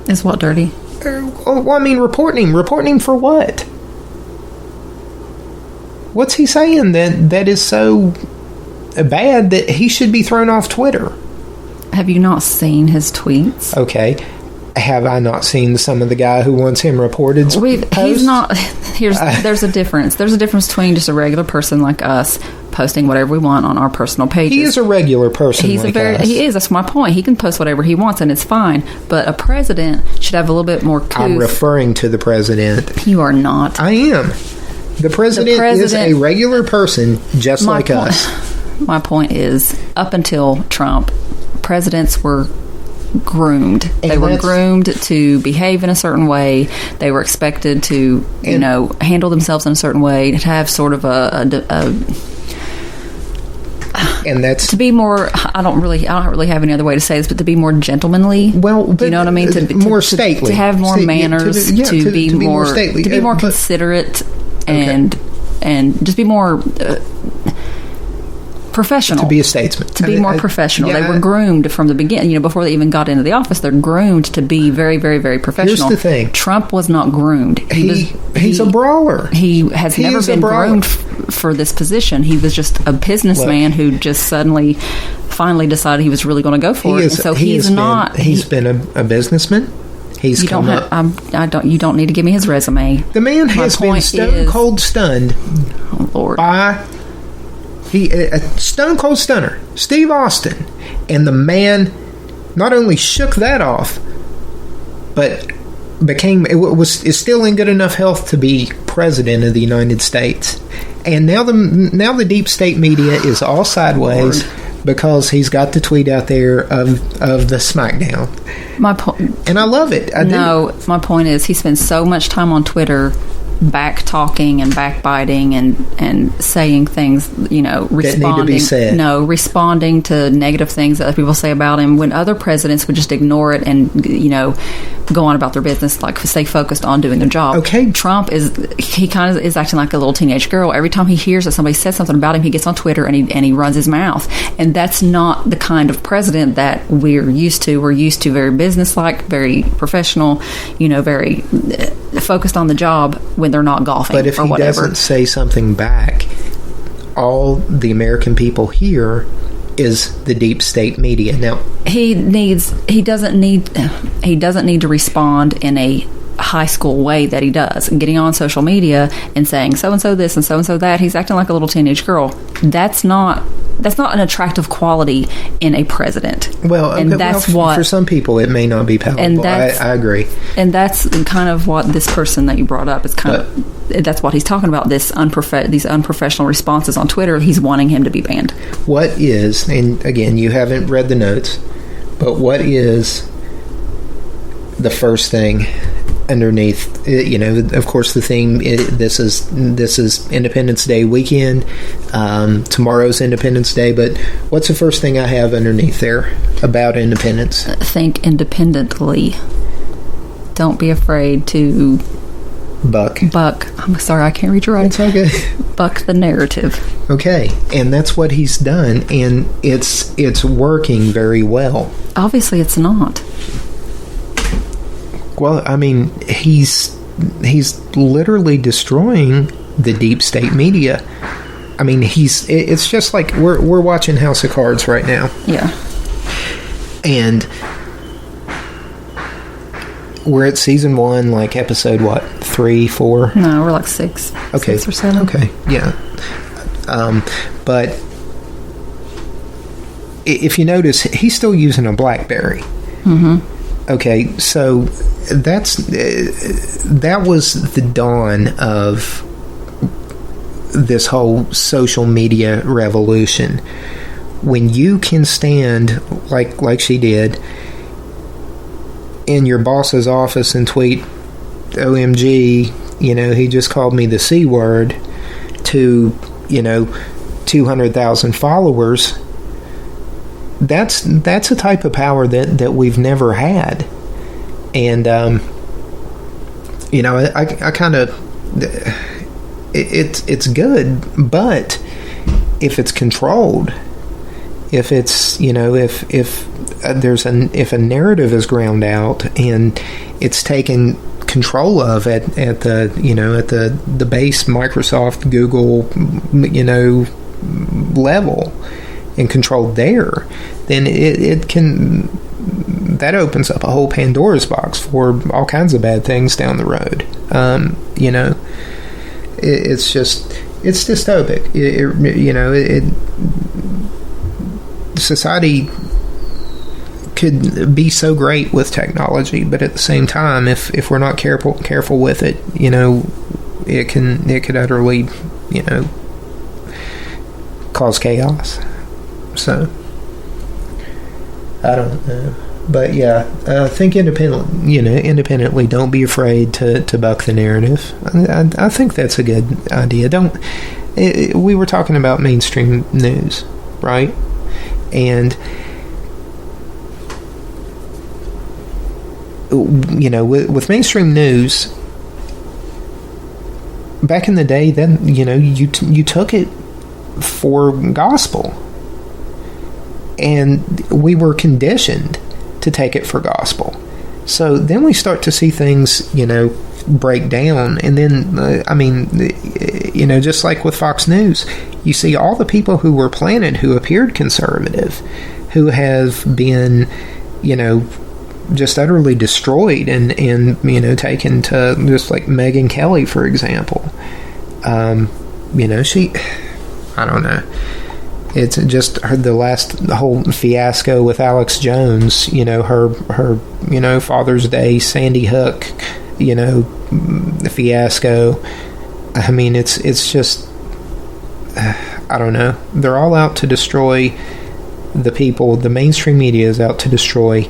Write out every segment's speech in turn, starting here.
Is what dirty? Well, I mean, reporting him for what? What's he saying that is so bad that he should be thrown off Twitter? Have you not seen his tweets? Okay. Have I not seen some of the guy who wants him reported? He's not. There's a difference. There's a difference between just a regular person like us posting whatever we want on our personal pages. He is a regular person. He is. That's my point. He can post whatever he wants, and it's fine. But a president should have a little bit more. I'm referring to the president. You are not. I am. The president is a regular person, just like us. My point is, up until Trump, presidents were groomed. They were groomed to behave in a certain way. They were expected to, handle themselves in a certain way, to have sort of and that's to be more. I don't really have any other way to say this, but to be more gentlemanly. Well, you know what I mean? More stately, to have more manners, to be more stately, to be more considerate, and just be more. Professional. To be a statesman. To be more professional. Yeah, they were groomed from the beginning. Before they even got into the office, they're groomed to be very, very, very professional. Here's the thing. Trump was not groomed. He's a brawler. He has never been groomed for this position. He was just a businessman who just finally decided he was really going to go for it. So he's not. He's been a businessman. He's come up. You don't need to give me his resume. The man has been stone cold stunned. Oh Lord. By a stone cold stunner, Steve Austin, and the man not only shook that off, but is still in good enough health to be president of the United States. And now the deep state media is all sideways because he's got the tweet out there of the smackdown. My point, and I love it. My point is he spends so much time on Twitter back talking and backbiting and saying things, responding that need to be said. Responding to negative things that other people say about him, when other presidents would just ignore it and go on about their business, like stay focused on doing their job. Okay. Trump is kind of acting like a little teenage girl. Every time he hears that somebody says something about him, he gets on Twitter and he runs his mouth. And that's not the kind of president that we're used to. We're used to very businesslike, very professional, very focused on the job when they're not golfing. But if he doesn't say something back, all the American people hear is the deep state media. Now he doesn't need to respond in a high school way that he does, getting on social media and saying so and so this and so that. He's acting like a little teenage girl. That's not an attractive quality in a president. Well, and that's what for some people it may not be palatable. I agree. And that's kind of what this person that you brought up is that's what he's talking about. These unprofessional responses on Twitter. He's wanting him to be banned. What is, and again, you haven't read the notes, but what is the first thing underneath? Of course, the theme. This is Independence Day weekend. Tomorrow's Independence Day. But what's the first thing I have underneath there about independence? Think independently. Don't be afraid to buck. I'm sorry, I can't read your writing. It's okay. Buck the narrative. Okay, and that's what he's done, and it's working very well. Obviously, it's not. Well, I mean, he's literally destroying the deep state media. I mean, it's just like we're watching House of Cards right now. Yeah. And we're at season 1, like episode 3, 4? No, we're like 6. Okay. 6 or 7. Okay, yeah. But if you notice, he's still using a BlackBerry. Mm-hmm. Okay, so that was the dawn of this whole social media revolution. When you can stand like she did in your boss's office and tweet, OMG, he just called me the C word, to 200,000 followers. That's a type of power that we've never had. And I kind of, it's good, but if it's controlled, if it's if if a narrative is ground out and it's taken control of at the the base Microsoft, Google, level, and controlled there, then it can, that opens up a whole Pandora's box for all kinds of bad things down the road. It's dystopic. Society could be so great with technology, but at the same time, if we're not careful with it, it could utterly, cause chaos. So I don't know, but yeah, think independently. Don't be afraid to buck the narrative. I think that's a good idea. We were talking about mainstream news, right? And with mainstream news, back in the day, then you took it for gospel, and we were conditioned to take it for gospel. So then we start to see things break down, and then just like with Fox News, you see all the people who were planted, who appeared conservative, who have been just utterly destroyed and taken to, just like Megyn Kelly, for example. She, I don't know, it's just the whole fiasco with Alex Jones, her Father's Day Sandy Hook fiasco. I mean, it's just, I don't know, they're all out to destroy the people. The mainstream media is out to destroy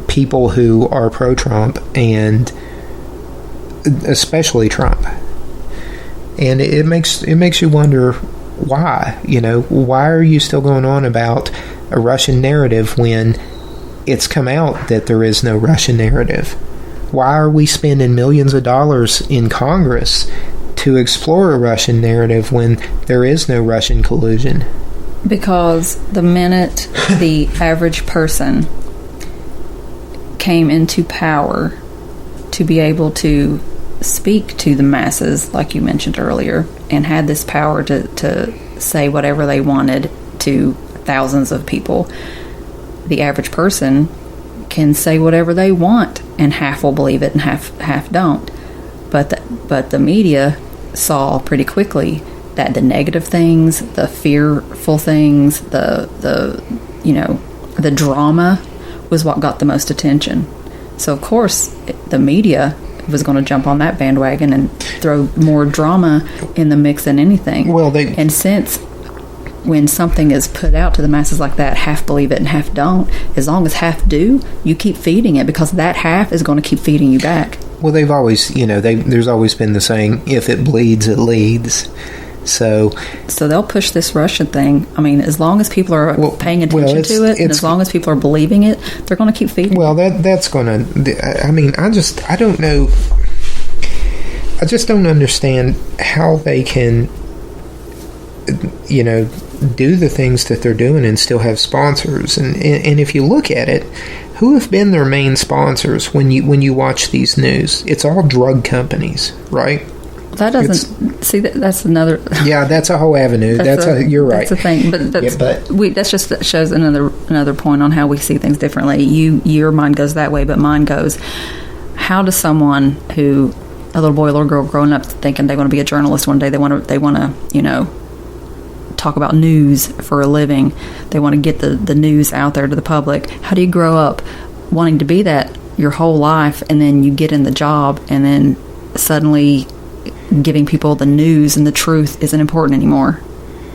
people who are pro-Trump, and especially Trump. And it makes you wonder why. Why are you still going on about a Russian narrative when it's come out that there is no Russian narrative? Why are we spending millions of dollars in Congress to explore a Russian narrative when there is no Russian collusion? Because the minute the average person came into power to be able to speak to the masses, like you mentioned earlier, and had this power to say whatever they wanted to thousands of people, the average person can say whatever they want, and half will believe it and half don't. But the media saw pretty quickly that the negative things, the fearful things, the drama was what got the most attention. So of course the media was going to jump on that bandwagon and throw more drama in the mix than anything. And since when something is put out to the masses like that, half believe it and half don't, as long as half do, you keep feeding it, because that half is going to keep feeding you back. Well, they've always, there's always been the saying, if it bleeds, it leads. So they'll push this Russian thing. I mean, as long as people are paying attention to it, and as long as people are believing it, they're going to keep feeding. Well, that's going to. I mean, I don't know. I just don't understand how they can, do the things that they're doing and still have sponsors. And if you look at it, who have been their main sponsors when you watch these news? It's all drug companies, right? That doesn't see. That's another. Yeah, that's a whole avenue. You're right. That's a thing, but that just shows another point on how we see things differently. Your mind goes that way, but mine goes. How does someone who, a little boy, little girl, growing up thinking they want to be a journalist one day, they want to talk about news for a living, they want to get the news out there to the public. How do you grow up wanting to be that your whole life, and then you get in the job, and then suddenly giving people the news and the truth isn't important anymore?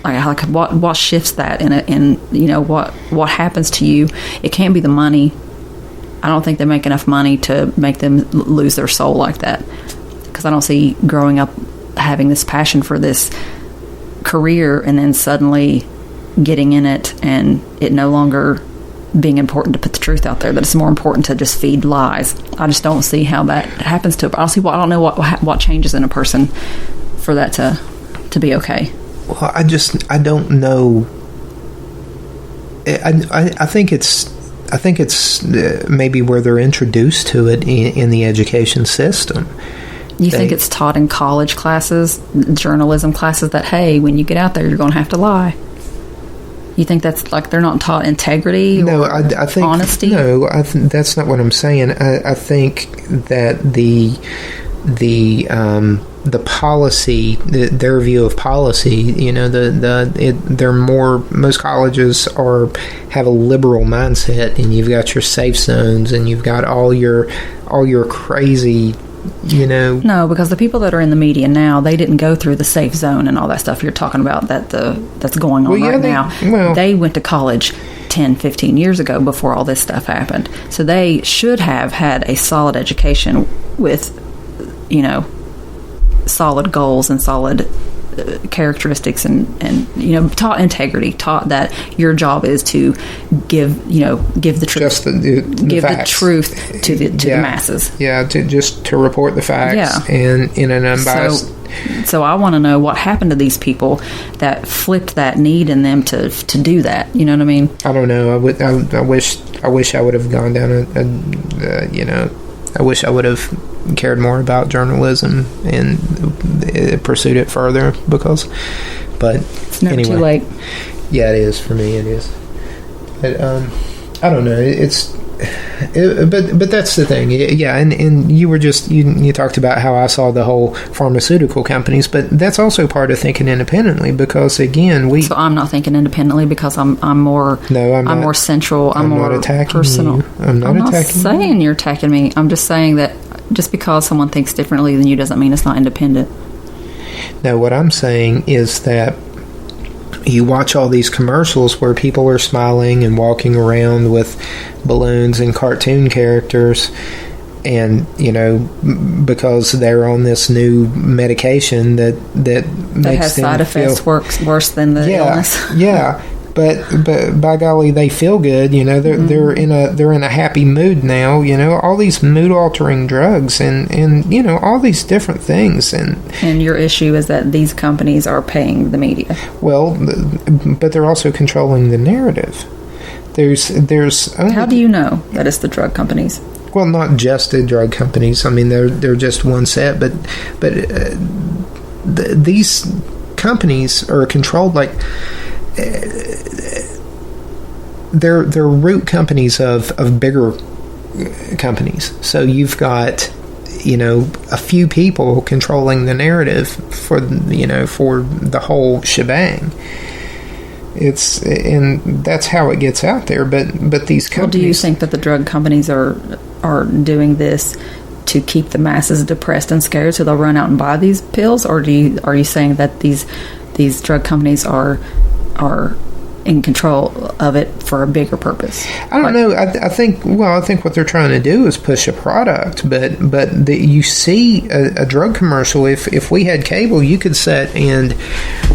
Like what shifts that in what happens to you? It can't be the money. I don't think they make enough money to make them lose their soul like that, because I don't see growing up having this passion for this career and then suddenly getting in it and it no longer being important to put the truth out there, that it's more important to just feed lies. I just don't see how that happens to. I don't know what changes in a person for that to be okay. Well, I don't know I think it's maybe where they're introduced to it in the education system. You think it's taught in college classes, journalism classes, that, hey, when you get out there, you're going to have to lie? You think that's like they're not taught integrity or I think, honesty? No, that's not what I'm saying. I think that the policy, their view of policy, they're more. Most colleges have a liberal mindset, and you've got your safe zones, and you've got all your crazy. No, because the people that are in the media now, they didn't go through the safe zone and all that stuff you're talking about that's going on now. They went to college 10, 15 years ago before all this stuff happened. So they should have had a solid education with, solid goals and solid characteristics and taught integrity, taught that your job is to give the truth, just the truth to the masses. Yeah, to report the facts. Yeah. And in an unbiased. So I want to know what happened to these people that flipped that need in them to do that. You know what I mean? I don't know. I wish I would have gone down I wish I would have cared more about journalism and pursued it further but it's never anyway, too late. Yeah, it is for me. It is. But I don't know. But that's the thing. Yeah, and you were you talked about how I saw the whole pharmaceutical companies, but that's also part of thinking independently, because again, So I'm not thinking independently because I'm more. No, I'm more central. I'm more personal. You. I'm not saying you're attacking me. I'm just saying that just because someone thinks differently than you doesn't mean it's not independent. No, what I'm saying is that you watch all these commercials where people are smiling and walking around with balloons and cartoon characters, and because they're on this new medication that makes has them side effects worse than the illness. Yeah. But by golly, they feel good. They're in a happy mood now. All these mood altering drugs and all these different things. And your issue is that these companies are paying the media. Well, but they're also controlling the narrative. There's only, how do you know that it's the drug companies? Well, not just the drug companies. I mean, they're just one set, but these companies are controlled like. They're root companies of bigger companies. So you've got a few people controlling the narrative for the whole shebang. And that's how it gets out there. But these companies. Well, do you think that the drug companies are doing this to keep the masses depressed and scared, so they'll run out and buy these pills, or are you saying that these drug companies are in control of it for a bigger purpose? I don't know. I think what they're trying to do is push a product, but you see a drug commercial. If we had cable, you could sit and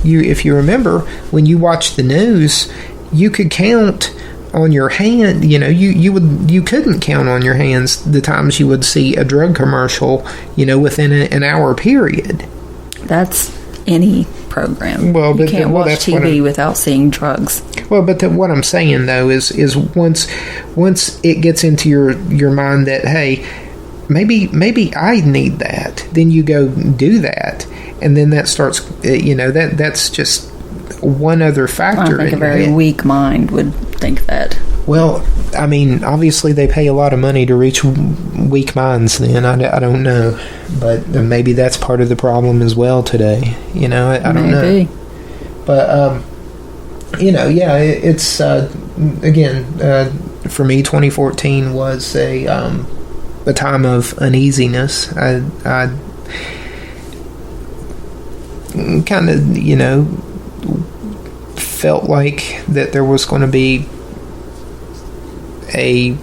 if you remember when you watched the news, you could count on your hand. You couldn't count on your hands the times you would see a drug commercial. Within an hour period. That's any program. Well, you can't watch TV without seeing drugs. Well, but what I'm saying though is once it gets into your mind that, hey, maybe I need that, then you go do that, and then that starts. That's just one other factor. I think a very weak mind would think that. Well, I mean, obviously they pay a lot of money to reach weak minds. Then I don't know, but maybe that's part of the problem as well today. I don't know. But it's again for me, 2014 was a time of uneasiness. I kind of felt like that there was going to be a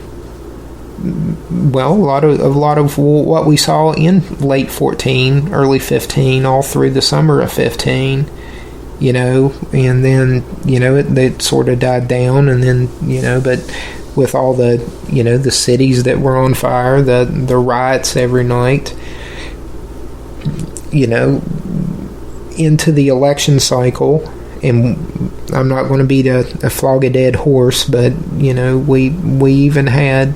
lot of what we saw in late 14, early 15, all through the summer of 15, and then it sort of died down, and then but with all the the cities that were on fire, the riots every night, into the election cycle, and I'm not going to beat a flog a dead horse, but we even had